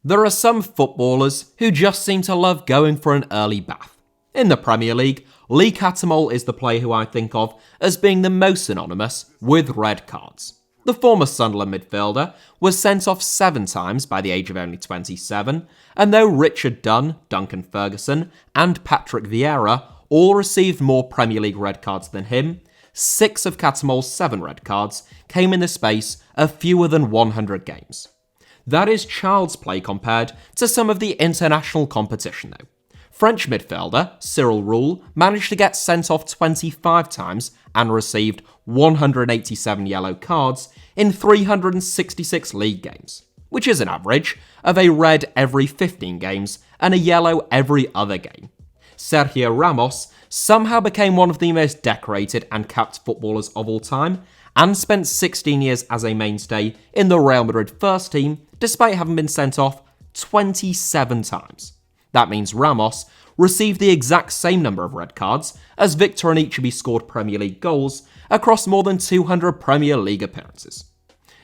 There are some footballers who just seem to love going for an early bath. In the Premier League, Lee Cattermole is the player who I think of as being the most synonymous with red cards. The former Sunderland midfielder was sent off 7 times by the age of only 27, and though Richard Dunn, Duncan Ferguson, and Patrick Vieira all received more Premier League red cards than him, 6 of Cattermole's 7 red cards came in the space of fewer than 100 games. That is child's play compared to some of the international competition though. French midfielder Cyril Roule managed to get sent off 25 times and received 187 yellow cards in 366 league games, which is an average of a red every 15 games and a yellow every other game. Sergio Ramos somehow became one of the most decorated and capped footballers of all time and spent 16 years as a mainstay in the Real Madrid first team despite having been sent off 27 times. That means Ramos received the exact same number of red cards as Victor Anichebe scored Premier League goals across more than 200 Premier League appearances.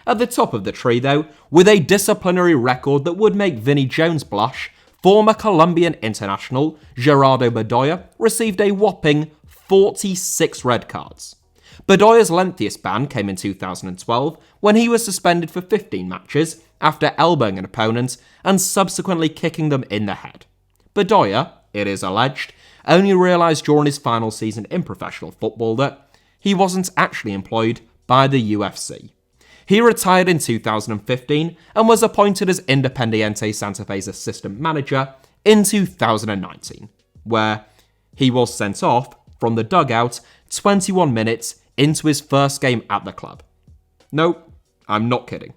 At the top of the tree though, with a disciplinary record that would make Vinnie Jones blush, former Colombian international Gerardo Bedoya received a whopping 46 red cards. Bedoya's lengthiest ban came in 2012 when he was suspended for 15 matches after elbowing an opponent and subsequently kicking them in the head. Bedoya, it is alleged, only realised during his final season in professional football that he wasn't actually employed by the UFC. He retired in 2015 and was appointed as Independiente Santa Fe's assistant manager in 2019, where he was sent off from the dugout 21 minutes into his first game at the club. No, I'm not kidding.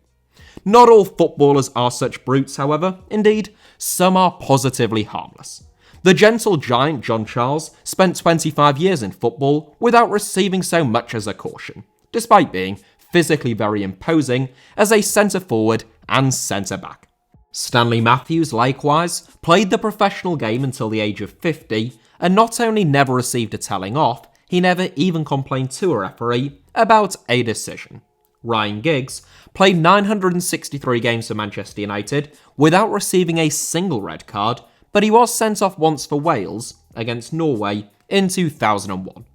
Not all footballers are such brutes, however. Indeed, some are positively harmless. The gentle giant John Charles spent 25 years in football without receiving so much as a caution, despite being physically very imposing as a centre-forward and centre-back. Stanley Matthews, likewise, played the professional game until the age of 50 and not only never received a telling off, he never even complained to a referee about a decision. Ryan Giggs played 963 games for Manchester United without receiving a single red card, but he was sent off once for Wales against Norway in 2001.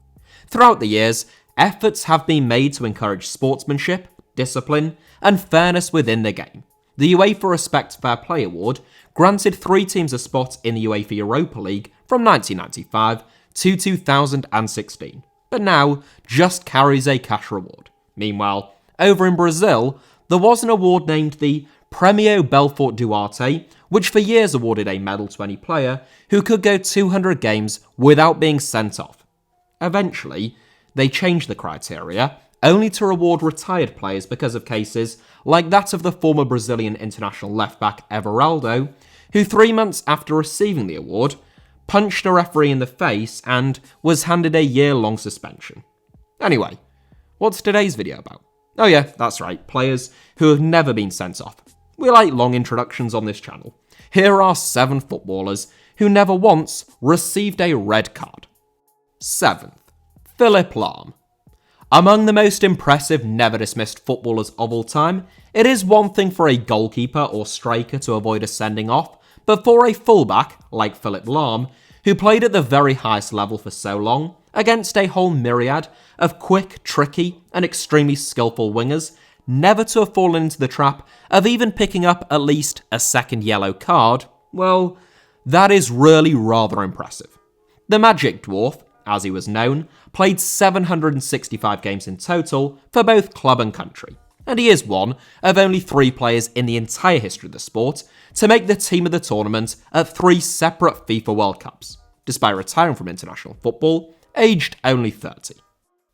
Throughout the years, efforts have been made to encourage sportsmanship, discipline, and fairness within the game. The UEFA Respect Fair Play Award granted 3 teams a spot in the UEFA Europa League from 1995 to 2016, but now just carries a cash reward. Meanwhile, over in Brazil, there was an award named the Premio Belfort Duarte, which for years awarded a medal to any player who could go 200 games without being sent off. Eventually, they changed the criteria, only to reward retired players because of cases like that of the former Brazilian international left-back Everaldo, who 3 months after receiving the award, punched a referee in the face and was handed a year-long suspension. Anyway, what's today's video about? Oh yeah, that's right, players who have never been sent off. We like long introductions on this channel. Here are 7 footballers who never once received a red card. 7th, Philipp Lahm. Among the most impressive never dismissed footballers of all time, it is one thing for a goalkeeper or striker to avoid a sending off, but for a fullback like Philipp Lahm, who played at the very highest level for so long, against a whole myriad of quick, tricky, and extremely skillful wingers, never to have fallen into the trap of even picking up at least a second yellow card, well, that is really rather impressive. The Magic Dwarf, as he was known, played 765 games in total for both club and country, and he is one of only 3 players in the entire history of the sport to make the team of the tournament at 3 separate FIFA World Cups, despite retiring from international football, aged only 30.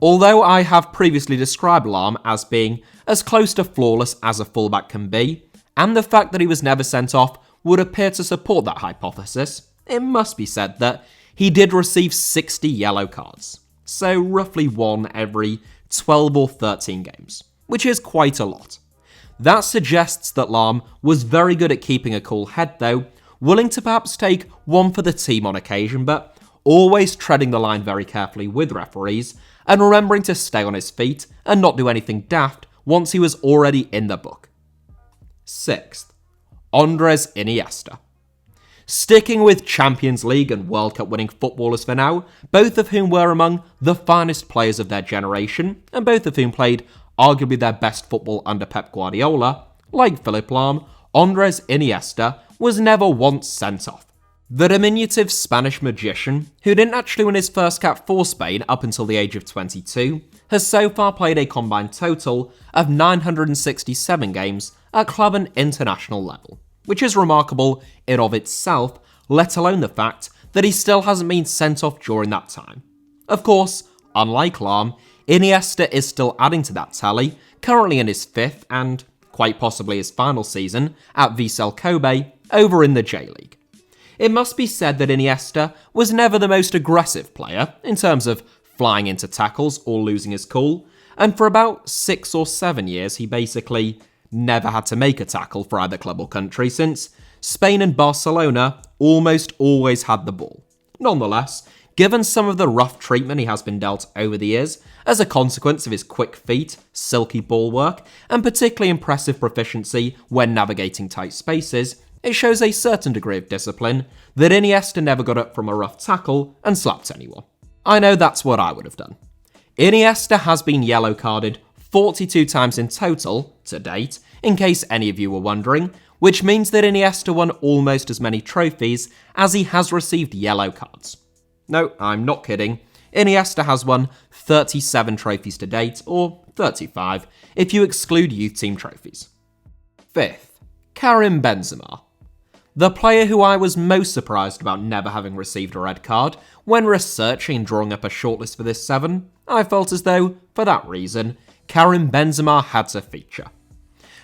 Although I have previously described Lahm as being as close to flawless as a fullback can be, and the fact that he was never sent off would appear to support that hypothesis, it must be said that he did receive 60 yellow cards, so roughly 1 every 12 or 13 games, which is quite a lot. That suggests that Lahm was very good at keeping a cool head though, willing to perhaps take one for the team on occasion, but always treading the line very carefully with referees and remembering to stay on his feet and not do anything daft once he was already in the book. 6th, Andres Iniesta. Sticking with Champions League and World Cup winning footballers for now, both of whom were among the finest players of their generation, and both of whom played arguably their best football under Pep Guardiola, like Philipp Lahm, Andres Iniesta was never once sent off. The diminutive Spanish magician, who didn't actually win his first cap for Spain up until the age of 22, has so far played a combined total of 967 games at club and international level, which is remarkable in of itself, let alone the fact that he still hasn't been sent off during that time. Of course, unlike Lahm, Iniesta is still adding to that tally, currently in his fifth and quite possibly his final season at Vissel Kobe over in the J-League. It must be said that Iniesta was never the most aggressive player in terms of flying into tackles or losing his cool, and for about 6 or 7 years he basically never had to make a tackle for either club or country, since Spain and Barcelona almost always had the ball. Nonetheless, given some of the rough treatment he has been dealt over the years as a consequence of his quick feet, silky ball work, and particularly impressive proficiency when navigating tight spaces, it shows a certain degree of discipline that Iniesta never got up from a rough tackle and slapped anyone. I know that's what I would have done. Iniesta has been yellow carded 42 times in total to date, in case any of you were wondering, which means that Iniesta won almost as many trophies as he has received yellow cards. No, I'm not kidding. Iniesta has won 37 trophies to date, or 35 if you exclude youth team trophies. Fifth, Karim Benzema. The player who I was most surprised about never having received a red card when researching and drawing up a shortlist for this 7, I felt as though, for that reason, Karim Benzema had to feature.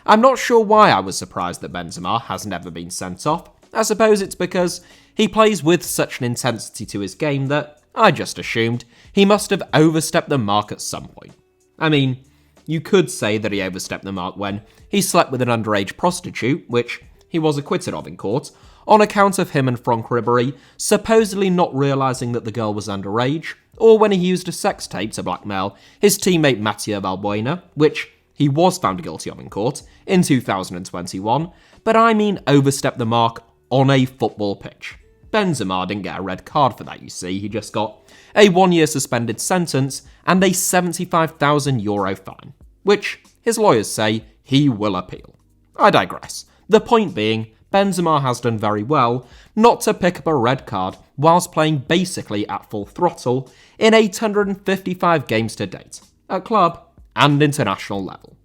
I'm not sure why I was surprised that Benzema has never been sent off. I suppose it's because he plays with such an intensity to his game that I just assumed he must have overstepped the mark at some point. I mean, you could say that he overstepped the mark when he slept with an underage prostitute, which he was acquitted of in court, on account of him and Franck Ribéry supposedly not realising that the girl was underage, or when he used a sex tape to blackmail his teammate Mathieu Valbuena, which he was found guilty of in court in 2021, but I mean overstepped the mark on a football pitch. Benzema didn't get a red card for that, you see, he just got a 1-year suspended sentence and a €75,000 fine, which his lawyers say he will appeal. I digress. The point being, Benzema has done very well not to pick up a red card whilst playing basically at full throttle in 855 games to date, at club and international level.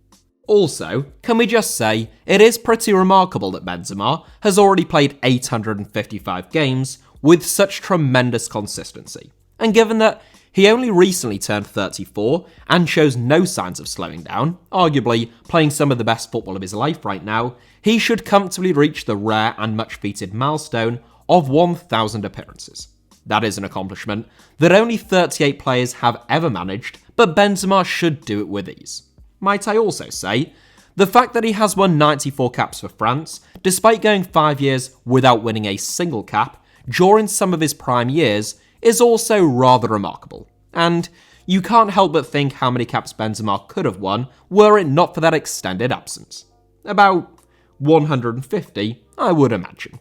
Also, can we just say, it is pretty remarkable that Benzema has already played 855 games with such tremendous consistency, and given that he only recently turned 34 and shows no signs of slowing down, arguably playing some of the best football of his life right now, he should comfortably reach the rare and much-featured milestone of 1,000 appearances. That is an accomplishment that only 38 players have ever managed, but Benzema should do it with ease. Might I also say, the fact that he has won 94 caps for France, despite going 5 years without winning a single cap during some of his prime years, is also rather remarkable. And you can't help but think how many caps Benzema could have won were it not for that extended absence. About 150, I would imagine.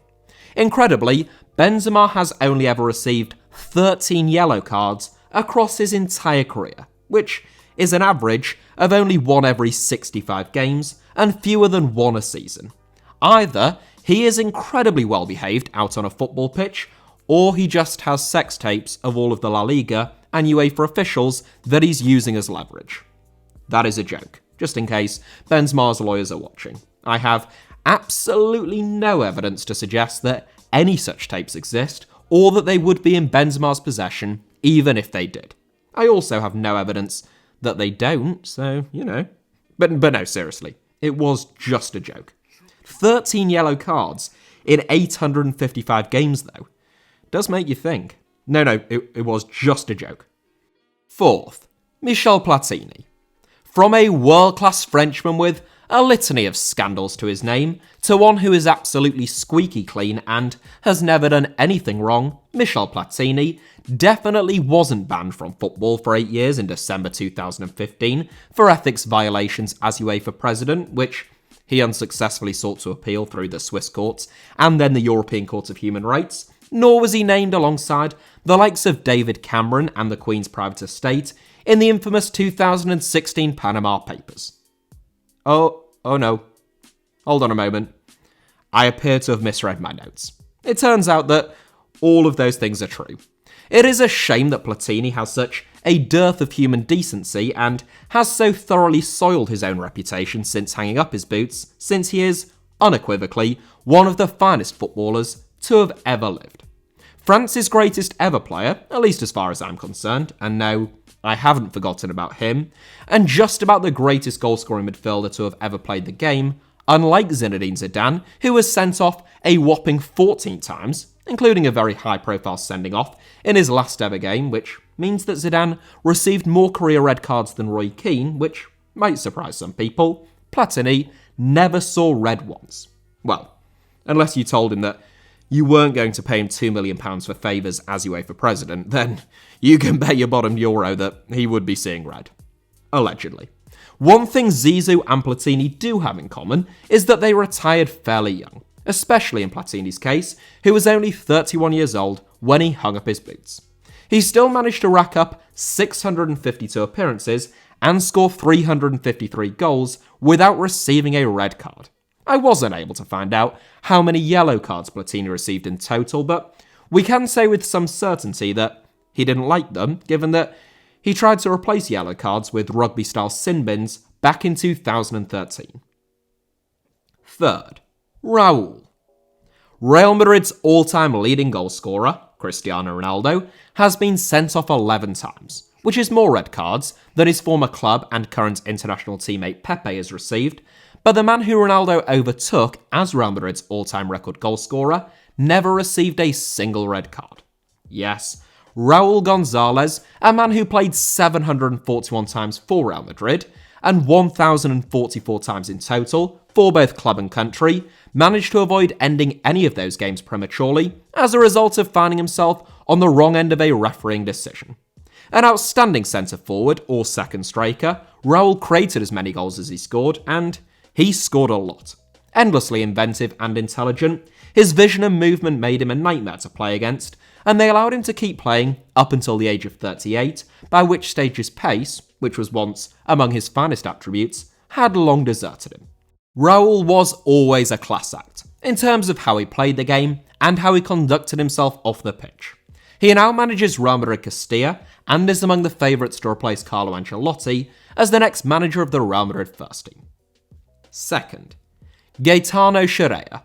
Incredibly, Benzema has only ever received 13 yellow cards across his entire career, which is an average of only 1 every 65 games and fewer than 1 a season. Either he is incredibly well behaved out on a football pitch, or he just has sex tapes of all of the La Liga and UEFA officials that he's using as leverage. That is a joke, just in case Benzema's lawyers are watching. I have absolutely no evidence to suggest that any such tapes exist, or that they would be in Benzema's possession, even if they did. I also have no evidence that they don't, so, you know. But no, seriously, it was just a joke. 13 yellow cards in 855 games, though. Does make you think. No, it was just a joke. Fourth, Michel Platini. From a world-class Frenchman with a litany of scandals to his name, to one who is absolutely squeaky clean and has never done anything wrong, Michel Platini definitely wasn't banned from football for 8 years in December 2015 for ethics violations as UEFA president, which He unsuccessfully sought to appeal through the Swiss courts and then the European Court of Human Rights, nor was he named alongside the likes of David Cameron and the Queen's private estate in the infamous 2016 Panama Papers. Oh no. Hold on a moment. I appear to have misread my notes. It turns out that all of those things are true. It is a shame that Platini has such a dearth of human decency and has so thoroughly soiled his own reputation since hanging up his boots, since he is, unequivocally, one of the finest footballers to have ever lived. France's greatest ever player, at least as far as I'm concerned, and no, I haven't forgotten about him, and just about the greatest goal-scoring midfielder to have ever played the game, unlike Zinedine Zidane, who was sent off a whopping 14 times, including a very high-profile sending-off in his last ever game, which means that Zidane received more career red cards than Roy Keane, which might surprise some people. Platini never saw red once. Well, unless you told him that you weren't going to pay him £2 million for favours as UEFA president, then you can bet your bottom euro that he would be seeing red. Allegedly. One thing Zizou and Platini do have in common is that they retired fairly young, especially in Platini's case, who was only 31 years old when he hung up his boots. He still managed to rack up 652 appearances and score 353 goals without receiving a red card. I wasn't able to find out how many yellow cards Platini received in total, but we can say with some certainty that he didn't like them, given that he tried to replace yellow cards with rugby-style sin bins back in 2013. Third, Raul. Real Madrid's all-time leading goal scorer, Cristiano Ronaldo, has been sent off 11 times, which is more red cards than his former club and current international teammate Pepe has received, but the man who Ronaldo overtook as Real Madrid's all-time record goal scorer never received a single red card. Yes, Raul Gonzalez, a man who played 741 times for Real Madrid and 1,044 times in total for both club and country, managed to avoid ending any of those games prematurely as a result of finding himself on the wrong end of a refereeing decision. An outstanding centre-forward or second striker, Raul created as many goals as he scored, and he scored a lot. Endlessly inventive and intelligent, his vision and movement made him a nightmare to play against, and they allowed him to keep playing up until the age of 38, by which stage his pace, which was once among his finest attributes, had long deserted him. Raul was always a class act, in terms of how he played the game and how he conducted himself off the pitch. He now manages Real Madrid Castilla and is among the favourites to replace Carlo Ancelotti as the next manager of the Real Madrid first team. Second, GAETANO SCIREA.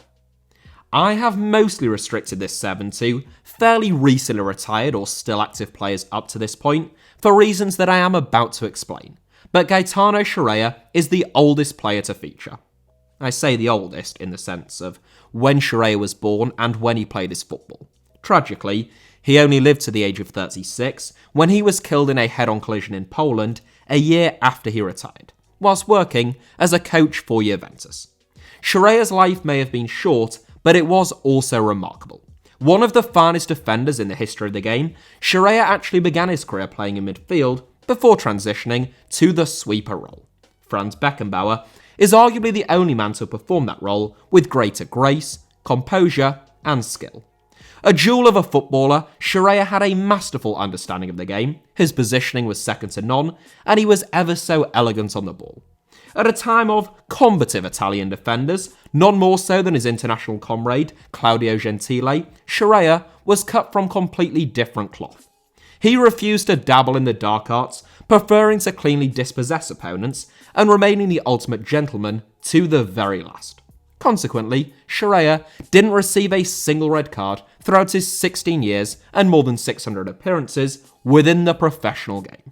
I have mostly restricted this 7 to fairly recently retired or still active players up to this point, for reasons that I am about to explain, but GAETANO SCIREA is the oldest player to feature. I say the oldest in the sense of when SCIREA was born and when he played his football. Tragically, he only lived to the age of 36 when he was killed in a head-on collision in Poland a year after he retired, whilst working as a coach for Juventus. SCIREA's life may have been short, but it was also remarkable. One of the finest defenders in the history of the game, SCIREA actually began his career playing in midfield before transitioning to the sweeper role. Franz Beckenbauer is arguably the only man to perform that role with greater grace, composure, and skill. A jewel of a footballer, SCIREA had a masterful understanding of the game, his positioning was second to none, and he was ever so elegant on the ball. At a time of combative Italian defenders, none more so than his international comrade, Claudio Gentile, SCIREA was cut from completely different cloth. He refused to dabble in the dark arts, preferring to cleanly dispossess opponents and remaining the ultimate gentleman to the very last. Consequently, SCIREA didn't receive a single red card throughout his 16 years and more than 600 appearances within the professional game.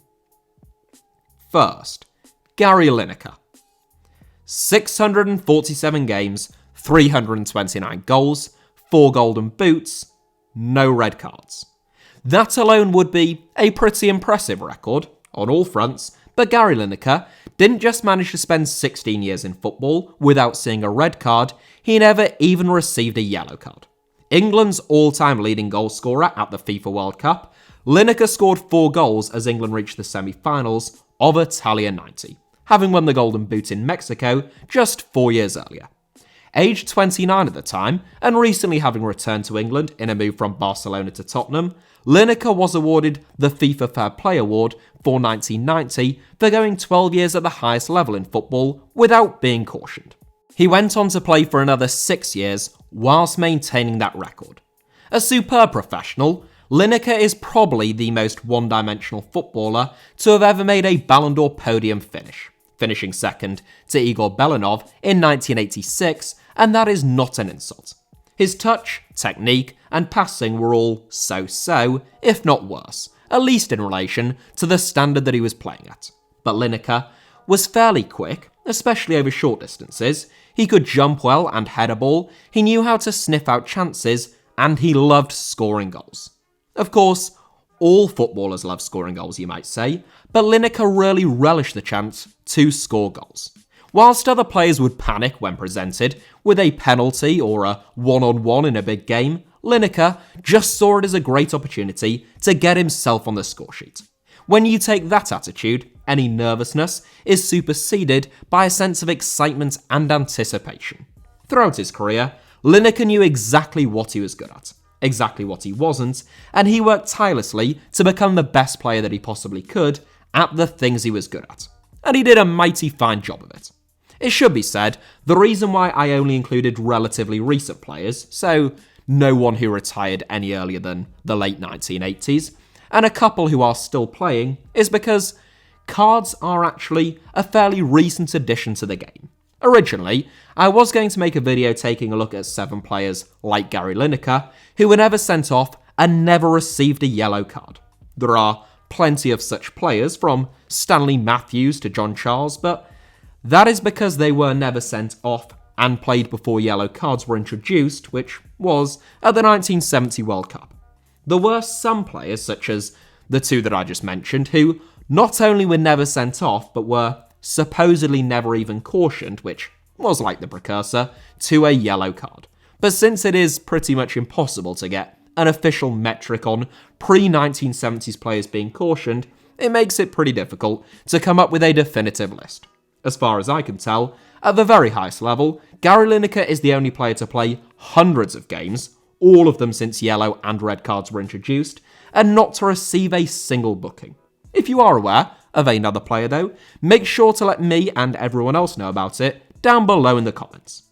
First, Gary Lineker. 647 games, 329 goals, 4 golden boots, no red cards. That alone would be a pretty impressive record on all fronts, but Gary Lineker didn't just manage to spend 16 years in football without seeing a red card, he never even received a yellow card. England's all-time leading goal scorer at the FIFA World Cup, Lineker scored 4 goals as England reached the semi-finals of Italia 90, having won the Golden Boot in Mexico just 4 years earlier. Aged 29 at the time, and recently having returned to England in a move from Barcelona to Tottenham, Lineker was awarded the FIFA Fair Play Award for 1990 for going 12 years at the highest level in football without being cautioned. He went on to play for another 6 years whilst maintaining that record. A superb professional, Lineker is probably the most one-dimensional footballer to have ever made a Ballon d'Or podium finish, finishing second to Igor Belanov in 1986, and that is not an insult. His touch, technique, and passing were all so-so, if not worse, at least in relation to the standard that he was playing at. But Lineker was fairly quick, especially over short distances. He could jump well and head a ball, he knew how to sniff out chances, and he loved scoring goals. Of course, all footballers love scoring goals, you might say, but Lineker really relished the chance to score goals. Whilst other players would panic when presented with a penalty or a one-on-one in a big game, Lineker just saw it as a great opportunity to get himself on the scoresheet. When you take that attitude, any nervousness is superseded by a sense of excitement and anticipation. Throughout his career, Lineker knew exactly what he was good at, exactly what he wasn't, and he worked tirelessly to become the best player that he possibly could at the things he was good at. And he did a mighty fine job of it. It should be said, the reason why I only included relatively recent players, so no one who retired any earlier than the late 1980s, and a couple who are still playing, is because cards are actually a fairly recent addition to the game. Originally, I was going to make a video taking a look at 7 players like Gary Lineker who were never sent off and never received a yellow card. There are plenty of such players, from Stanley Matthews to John Charles, but that is because they were never sent off and played before yellow cards were introduced, which was at the 1970 World Cup. There were some players, such as the 2 that I just mentioned, who not only were never sent off, but were supposedly never even cautioned, which was like the precursor to a yellow card. But since it is pretty much impossible to get an official metric on pre-1970s players being cautioned, it makes it pretty difficult to come up with a definitive list. As far as I can tell, at the very highest level, Gary Lineker is the only player to play hundreds of games, all of them since yellow and red cards were introduced, and not to receive a single booking. If you are aware of another player though, make sure to let me and everyone else know about it down below in the comments.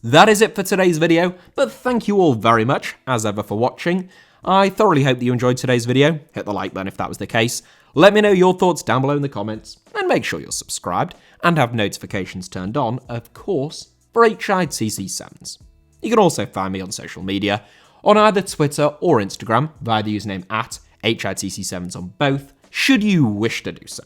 That is it for today's video, but thank you all very much, as ever, for watching. I thoroughly hope that you enjoyed today's video. Hit the like button if that was the case. Let me know your thoughts down below in the comments, and make sure you're subscribed and have notifications turned on, of course, for HITC Sevens. You can also find me on social media, on either Twitter or Instagram via the username @HITC Sevens on both, should you wish to do so.